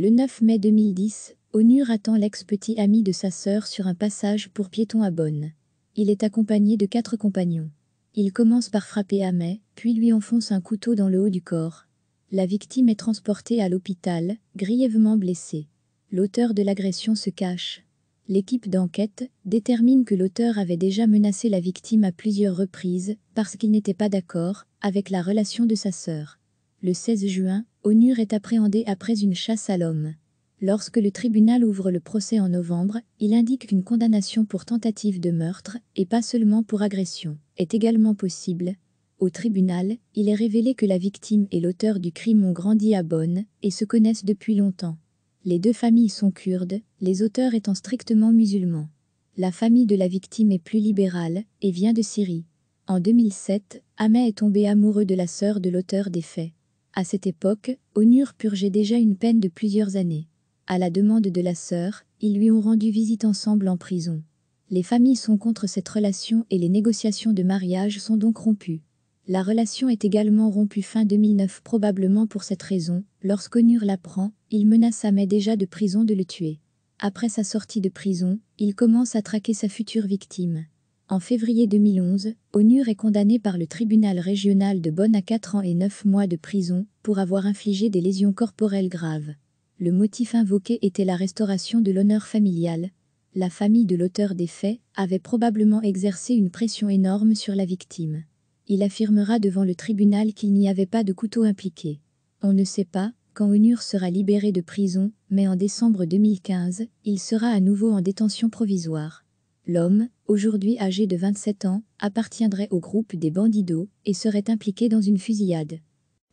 Le 9 mai 2010, Onur attend l'ex-petit ami de sa sœur sur un passage pour piétons à Bonn. Il est accompagné de 4 compagnons. Il commence par frapper Ahmet, puis lui enfonce un couteau dans le haut du corps. La victime est transportée à l'hôpital, grièvement blessée. L'auteur de l'agression se cache. L'équipe d'enquête détermine que l'auteur avait déjà menacé la victime à plusieurs reprises parce qu'il n'était pas d'accord avec la relation de sa sœur. Le 16 juin, Onur est appréhendé après une chasse à l'homme. Lorsque le tribunal ouvre le procès en novembre, il indique qu'une condamnation pour tentative de meurtre, et pas seulement pour agression, est également possible. Au tribunal, il est révélé que la victime et l'auteur du crime ont grandi à Bonn et se connaissent depuis longtemps. Les 2 familles sont kurdes, les auteurs étant strictement musulmans. La famille de la victime est plus libérale et vient de Syrie. En 2007, Ahmet est tombé amoureux de la sœur de l'auteur des faits. À cette époque, Onur purgeait déjà une peine de plusieurs années. À la demande de la sœur, ils lui ont rendu visite ensemble en prison. Les familles sont contre cette relation et les négociations de mariage sont donc rompues. La relation est également rompue fin 2009 probablement pour cette raison. Lorsqu'Onur l'apprend, il menace Ahmet déjà de prison de le tuer. Après sa sortie de prison, il commence à traquer sa future victime. En février 2011, Onur est condamné par le tribunal régional de Bonn à 4 ans et 9 mois de prison pour avoir infligé des lésions corporelles graves. Le motif invoqué était la restauration de l'honneur familial. La famille de l'auteur des faits avait probablement exercé une pression énorme sur la victime. Il affirmera devant le tribunal qu'il n'y avait pas de couteau impliqué. On ne sait pas quand Onur sera libéré de prison, mais en décembre 2015, il sera à nouveau en détention provisoire. L'homme, aujourd'hui âgé de 27 ans, appartiendrait au groupe des Bandidos et serait impliqué dans une fusillade.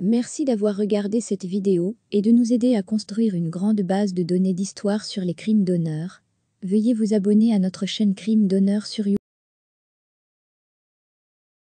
Merci d'avoir regardé cette vidéo et de nous aider à construire une grande base de données d'histoire sur les crimes d'honneur. Veuillez vous abonner à notre chaîne Crimes d'honneur sur YouTube.